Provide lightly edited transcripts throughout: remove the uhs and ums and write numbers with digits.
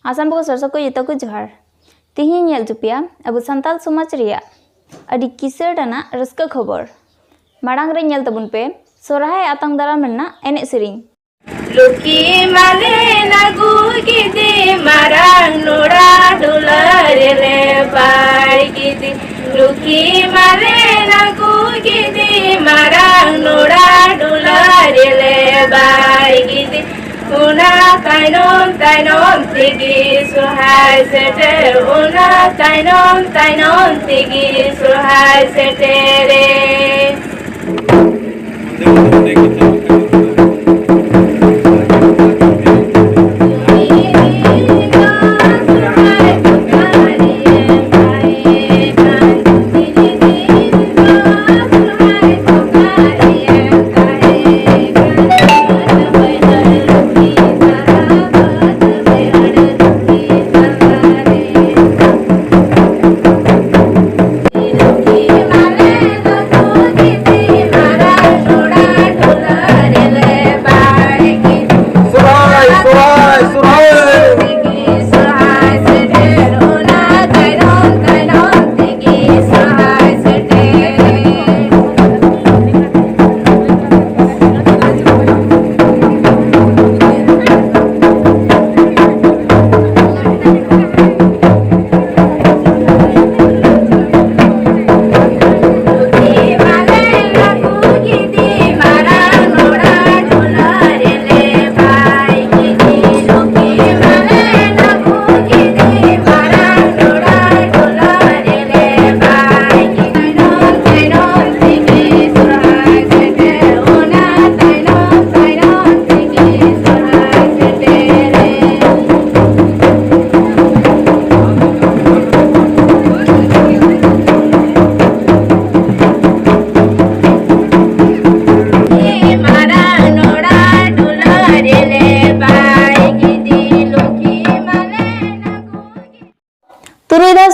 आसाम बको सरसा को ये को जोहार तिही नेल जुपिया अब संताल समाज रिया अडी किसड़ाना रस्का खबर मांग रे नेल तबुन पे सोरहाय आतंग दाराम रना एने सेरिंग लुकी माने नागु गिदी मारांग नोड़ा डुलर ले बाड़ गिदी लुकी माने नागु गिदी मारांग नोड़ा डुलर ले बाड़ गिदी उना ताइनोम तिगी सुहाय सेटे उना ताइनोम तिगी सुहाय सेटे रे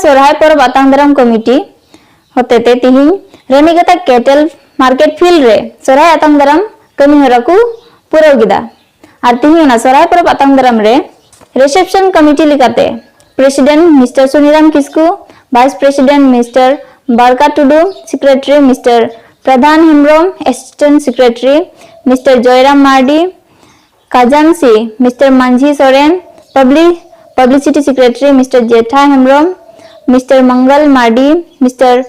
सोरहाय पर्व आतंग दाराम कमिटी होतेते तिहिं रेनीगता कैटल मार्केट फील्ड रे सोरहाय आतंग दाराम कमी हरा को पुराव गिदा और तिहिं ना सोरहाय पर्व आतंग दाराम रे रिसेप्शन कमिटी लिकाते president mister Suniram Kisku vice president mister Barka Tudu secretary mister Pradhan Hembram assistant secretary mister Jairam Mardi काजानसी mister Manjhi Soren publicity secretary mister Jetha Hembram mister Mangal Mardi mister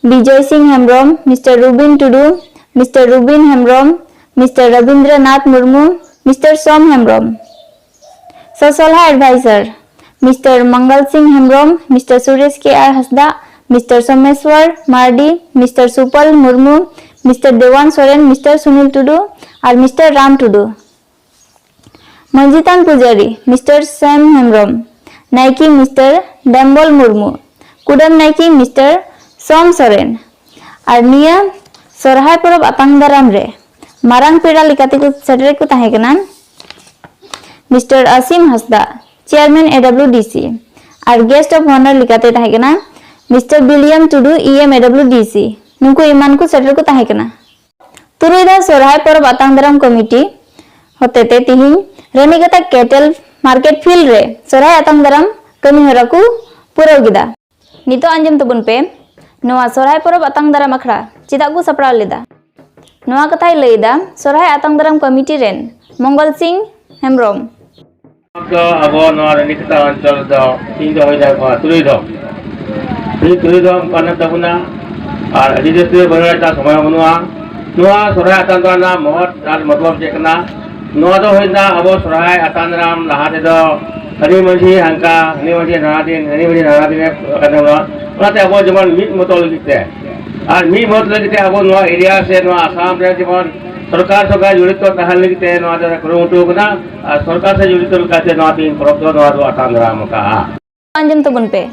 Vijay Singh Hembram mister Rubin Tudu mister Rubin Hembram mister Rabindranath Murmu mister Som Hembram social adviser mister Mangal Singh Hembram mister Suresh K R Hansda mister Someshwar Mardi mister Supal Murmu mister देवान Soren mister Sunil Tudu और mister Ram Tudu मंजितान पुजारी mister Sam Hembram नाइकी mister Dambal Murmu कुडम नाइकी mister Som Soren और निया सोरहाय पर्व आतंग दाराम रे मारांग पेड़ा लिकाते को सेटरे को ताहे कना मिस्टर असीम हसदा चेयरमैन एडब्ल्यूडीसी और गेस्ट ऑफ ऑनर लिकाते ताहे कना मिस्टर विलियम टुडू ईएम एडब्ल्यूडीसी नुको इमान को सेटरे को ताहे कना तुरुइदा सोरहाय पर्व आतंग दाराम कमिटी होतेते तिहिं रेनीगता कैटल मार्केट फील्ड रे सोरहाय आतंग दाराम कमी हरा को पुराव गिदा नितो आंजम तबुन पे नोआ सोरहाय पर्व आतंग दाराम अखड़ा चिदा को सपड़ा लेदा नोआ कथाय लैदा सोरहाय आतंग दाराम कमिटी रेन मंगल सिंह हेम्ब्रम अब नोआ रेनीगता अंचल दो तीन दो होइदा को तुरुई दो काना तबुना और अधिदेशे बनवाटा समय बनुआ नोआ सोरहाय आतंग दाराम महत आर मतलब जेकना नोआ दो होइदा अब सोरहाय आतंग दाराम लहाते दो हनी मंझी हांका हनी मंझी नारादिन अनाते अब जेमन मिद मतो लगिते और मिद मत लगिते अब नोआ एरिया से नोआ आसाम रे जेमन सरकार जड़ित तहन लगिते नोआ दो कुरुमुटु कना और सरकार से जड़ित लकाते नोआ तीन पर्व दो नोआ दो आतंग दाराम का आंजम तबुन पे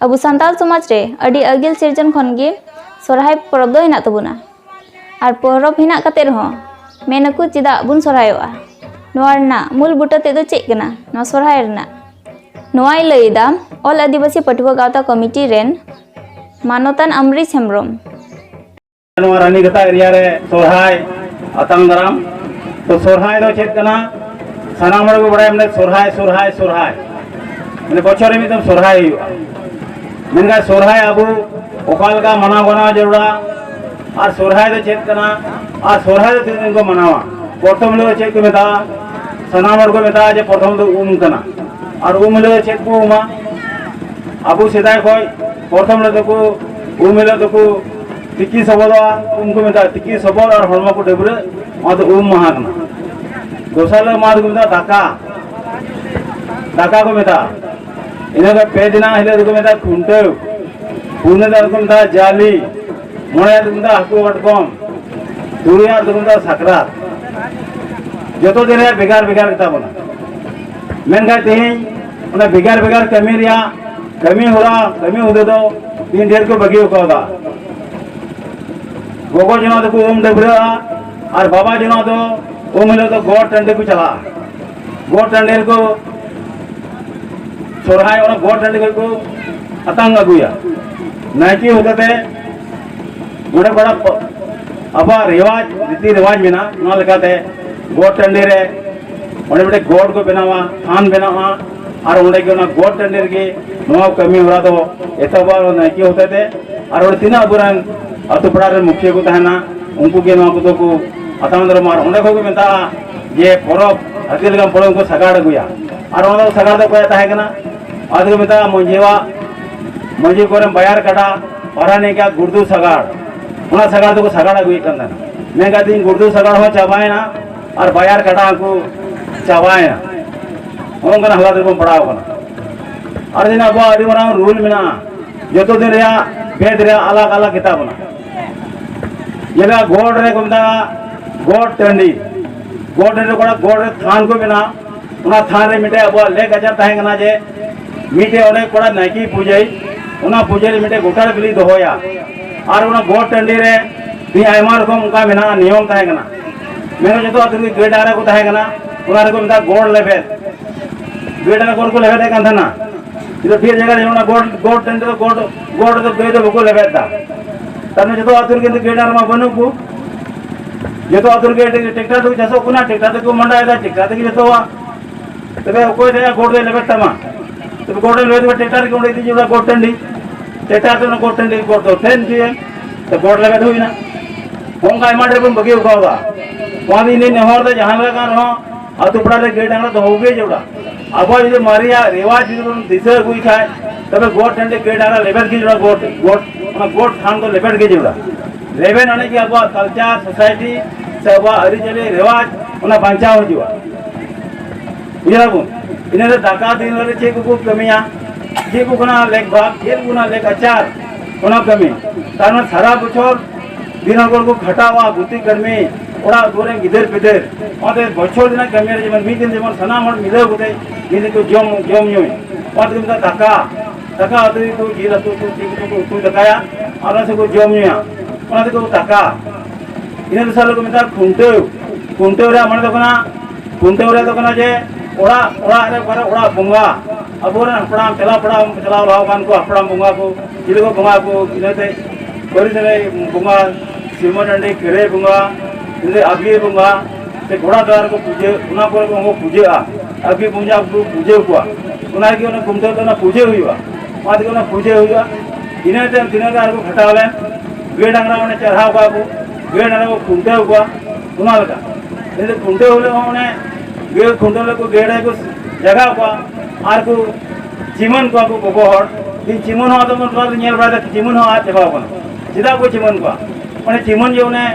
अब संताल समाज रे अडी अगिल सिरजन खनगे सोरहाय पर्व दो हिना तबुना और पर्व हिना कते रहो मेनकु चिदा बुन सोरहायोआ नोआ रना मूल बुटा ते दो चेक कना नोआ सोरहाय रना नोआई लैदा ऑल आदिवासी पटुआ गावता कमिटी रेन मानोतान अमरीश हेम्ब्रम नोआ रेनीगता एरिया रे सोरहाय आतंग दाराम तो सोरहाय दो चेक कना सानाम हर को बड़ाय हमने सोरहाय सोरहाय सोरहाय मैंने बच्चों में तो सोरहाय मेनका सोरहाय अब ओकाल का मना बना जरूरा और सोरहाय तो चेक करना और सोरहाय तो 3 दिन को मनावा प्रथम लोग चेक को मेता सनामर को मेता जे प्रथम तो करना और लोग चेक को उमा अब सेदाय खोय प्रथम लोग को मिले तो तिकी सबदा उनको मेता तिकी सबद और हड़मा को डेबरे और महा दोसर लोग मार को मेता दाका को मेता इन्हें पे दिन हिले को मेता खुंटे पुणे को मेता जाली मोड़े को मेता हाकू कटकम तुरिया को मेता साकरात जो तो दिन बेगार बेगार बना मेनका तेहन बेगार बेगार कमी कमी हो रहा कमी होते तो 3 ढेर को बगी होगा गोगो जना तो उम डबरा और बाबा जना तो उम हिले तो गोड़ टंडे को चला गोड़ टंडे को सोरहाय और गोड़ टंडे को अतंग अगुया नायकी होते थे बड़े बड़ा अब रिवाज रीति रिवाज में ना लगाते गोड़ टंडे रे बड़े बड़े गोड़ को बनावा थान बनावा और उन्हें के गोड़ टंडे के नवा कमी हो रहा तो ऐसा बार नायकी होते थे और तीना बुरान अतुपड़ा मुखिया को तहना उनको के नवा को अतंदर मार उन्हें को मेता ये परब हतिल का परब को सगाड़ अगुया और उन्हें सगाड़ तो कोई तहना आदि को मेता मंजीवा मंजी को बयार कटा और ने क्या गुर्दू सगाड़ उन्हें सगाड़ तो को सगाड़ अगुई करना मैं कहती हूँ गुर्दू सगाड़ हो चबाए ना और बयार कटा को चबाए ना उनका हालात को पड़ा होगा और दिन अब अभी मना रूल में ना जो तो दिन रहा भेद रहा अलग अलग किताब ना ये गोड़ रे को गोड़ टंडी गोड़ टंडी को गोड़ थान को बिना उना थान रे मिटे अब लेक हजार तहेंगना जे मिटे ओने कोड़ा नायकी पूजई उना पूजे रे मिटे गोटार बिली दोहोया और उना गोड़ टंडी रे ती आयमा रकम उनका बिना नियम तहेंगना मेरे जो तो अतुरी गेडारा को तहेंगना उना रे को मिटा गोड़ लेबे गेडारा गोड़ को लेबे कांधा ना इधर फिर जगह उना गोड़ टंडी तो गोड़ तो गए तो को लेबे ता तने जो तो अतुर के गेडार मा बनु को जो तो अतुर के ट्रैक्टर तो जसो कुना ट्रैक्टर को मंडा है ट्रैक्टर के जो तबे कोई रे गोड़ दे लेबे तमा तबे गोड़ ले तो ट्रैक्टर के उड़े दी जो गोड़ टंडी ट्रैक्टर तो गोड़ टंडी गोड़ तो टेन की तो गोड़ लेबे हुई ना हों का माडरे बन बगे होगा वादी ने नहर दे जहां लगा रहो अतुपड़ा रे गेडांगा तो होगे जोड़ा अब जो मारिया रिवाज जो दिसर कोई खाए तबे गोड़ टंडी गेडारा लेबे की जोड़ा गोड़ थान को लेबे के जोड़ा लेबे आने की अब कल्चर सोसाइटी सब अरिचली रिवाज उना बांचा हो जुआ बुझा को इने दाका दिन रे चेक को कमिया जे को कना लेक भाग जे को ना लेक अचार उना कमी तार सारा बछर दिन को खटावा गुती कर्मी ओड़ा गोरे गिदर पिदर ओते बछर दिन कमी रे जमन दिन जमन सना मड मिले गुते दिन को जम न्योय ओते दिन दाका अतरी तो जीरा तो दकाया और से को जम न्योया ओते को दाका इन साल को मिता खुंटे रे मन तो कना जे ओड़ा रे पर ओड़ा बुंगा अबोरे हपड़ाम चला लाव कान को हपड़ाम बुंगा को जिले को बुंगा को इनते कोरी दे बुंगा सिमडंडी केरे बुंगा इने अभी बुंगा से घोड़ा द्वार को पूजे उना पर को पूजे अभी बुंजा को पूजे को उना के उना कुमते तो ना पूजे हुईवा बाद को ना पूजे हुईवा इने दिनगार को खटावले गे डांगरा ने चढ़ाव को गे डांगरा को खुंटे को उना लगा इने खुंटे होले ने गे खुंटे को गेड़े को जगह को आर को चिमन को गोगो हर इन चिमन हो तो मन नेल बड़ा चिमन हो आ चबा को चिदा को चिमन को माने चिमन जो ने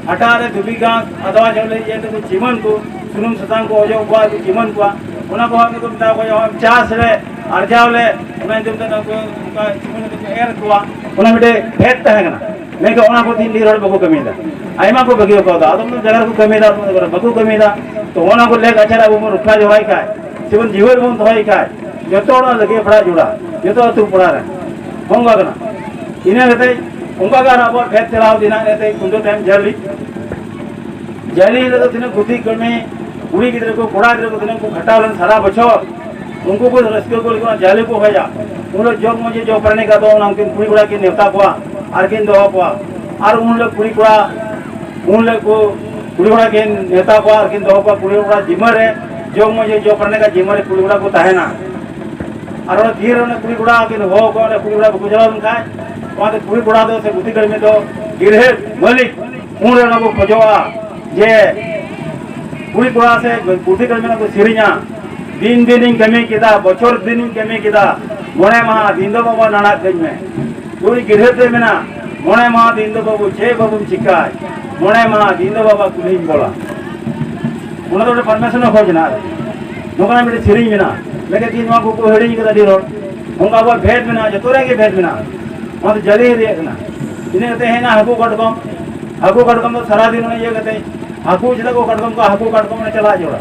हटा रे दुबी का अदवा जले ये तो चिमन को सुनुम सतांग को जो को चिमन को उना को हम तो ता को चास रे अर्जावले उना जो तो को का चिमन को एर को उना मिटे भेट तहगना मैं को उना को तीन लीर बको कमीदा आइमा को बगियो को दा आदम जगह को कमीदा बको कमीदा तो उना को लेक अचरा वो रुखा जो है का जीवन जीवन बन तो है का जो तो लगे पड़ा जुड़ा जो तो तू पड़ा रे होंगा ना इने रहते उनका का अब भेद चलाओ दिना रहते कुंडो टाइम जली तो दिन गुदी कमे उड़ी गिदरे को कोड़ा गिदरे को दिन को घटावन सारा बछर उनको को रस्ते को जाले को होया उन लोग जग मुझे जो करने का तो उनके कुड़ी कोड़ा के नेता को आरकिन दो को और उन लोग कुड़ी कोड़ा उन लोग को कुड़ी कोड़ा के नेता को आरकिन दो को कुड़ी कोड़ा जिम्मर है जो मुझे जो करने का जिम्मर है कुड़ी कोड़ा को तहना और तीर कुड़ी गुड़ा के हो कुड़ी गुड़ा को चला उनका वहाँ कुड़ी गुड़ा दो से गुती कर में तो गिरहे मालिक उन को खोजोआ जे कुड़ी गुड़ा से गुती कर में को सिरिया दिन दिन कमी किदा बचर दिन कमी किदा मोने महा दिन दो बाबा नाना कज में पूरी गिरहे ते मेना मोने महा दिन दो बाबू छे बाबू चिकाय मोने महा दिन दो बाबा कुली बोला उन तो परमिशन खोजना नौकरा मिटे सिरिंग मेना लेकिन तीन वहाँ को हेडिंग का दी रोड उनका वो भेद में ना जो तोरे के भेद में ना वहाँ तो जल्दी ही देखना इन्हें कहते हैं ना हकू कटकम तो सारा दिन उन्हें ये कहते हैं हकू जिला को कटकम का हकू कटकम ने चला जोड़ा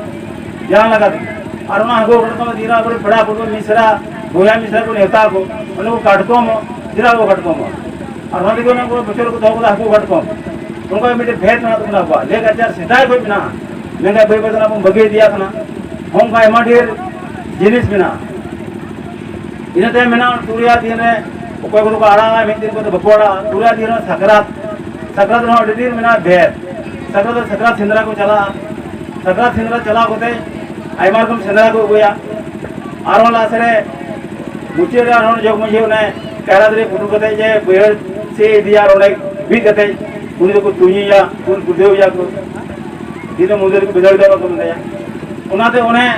यहाँ लगा दी और वहाँ हकू कटकम दीरा बड़े बड़ा फुटबॉल मिश्रा गोया मिश्रा को नेता को उन्हें वो कटकम जिला को कटकम और वहाँ देखो ना वो बच्चों को धोखा हकू कटकम उनका मिटे भेद में ना हुआ लेकिन अच्छा सिद्धार्थ कोई बिना मैं भाई बता आपको बगे दिया था ना हम का एमा ढेर जिनिस बिना इनते मेना तुरिया दिन रे कोई को आड़ा में दिन को तो बकोड़ा तुरिया दिन सकरात नो दिन मेना भेद सकरात सिंदरा को चला सकरात सिंदरा चला होते आइमार को सिंदरा को गया आरोला सरे मुचे रे आरोन जग मुझे ने कहरा दरे फुटू कते जे बेहर से दिया रोने भी कते उन को तुनिया उन गुदेव या को दिन मुझे को बिदड़ दवा को दे उनाते उन्हें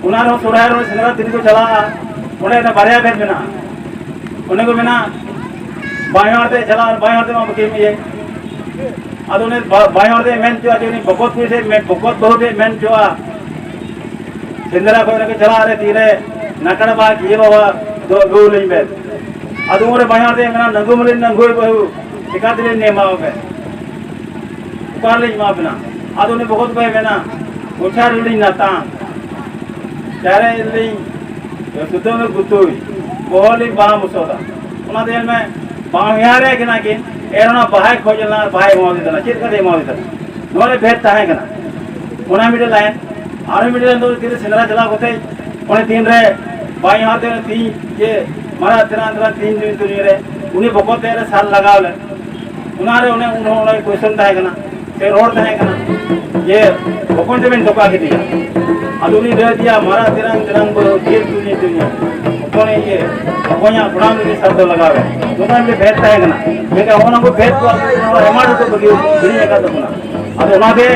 उनारो सोराय रो सिंदरा दिन को चला उन्हें ना बारिया भेद बिना उन्हें को बिना बायरते चला बायरते में के ये अदोने बायरते मेन जो आजे नहीं बकोत पुलिस में बकोत बहुत मेन जो आ सिंदरा को के चला रे तीरे नकड़ बा ये बाबा दो लें में अदोरे बायरते मेना नगुमले नगोय बहु सिकातले ने माओ के उपार ले मा बिना अदोने बकोत पे मेना उछार ली नाता चारे ली सुतो में गुतुई कोहली बाह मुसोदा उना देन में बाहियारे के ना के एरोना बाहे खोजना बाहे मोदी देना चित करे मोदी देना नोले भेद ताहे कना उना मिडल लाइन आरो मिडल दो तीन सिंदरा चला होते उन्हें तीन रे बाई हाथ में तीन ये मारा तेरा तीन दिन तो रे उन्हें बको तेरे साल लगावले उनारे उन्हें क्वेश्चन ताहे कना से रोड ताहे कना ये बकोन में धोखा के दिया अदुनी दे दिया मारा तेरा को ये दुनिया कोने ये कोया गुणाम के शब्द लगावे दुकान में भेद है ना लेकिन ओना को भेद को हमारे को बगी दुनिया का तो ना अब ओना के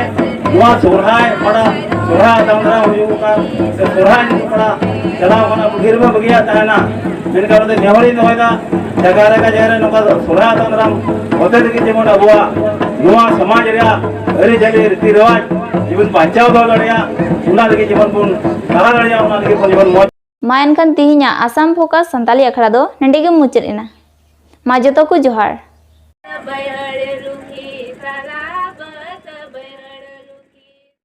नुआ सोरहाय बड़ा सोरहाय तमरा हुयु का से सोरहाय को बड़ा चला ओना गिर में बगिया था ना मेन का तो नेवरी न होइदा जगारे का जेरे नुका सोरहाय तमरा होते के जेमन अबुआ नुआ समाज रे अरे जले रीति रिवाज जीवन बचाव दो लड़िया उना लगे जीवन पुन कहा लड़िया उना लगे जीवन मौज मा एनखान तिहिना आसाम फोकस संताली अखड़ा दो नंडे गे मुचाद एना मा जतो को जोहार।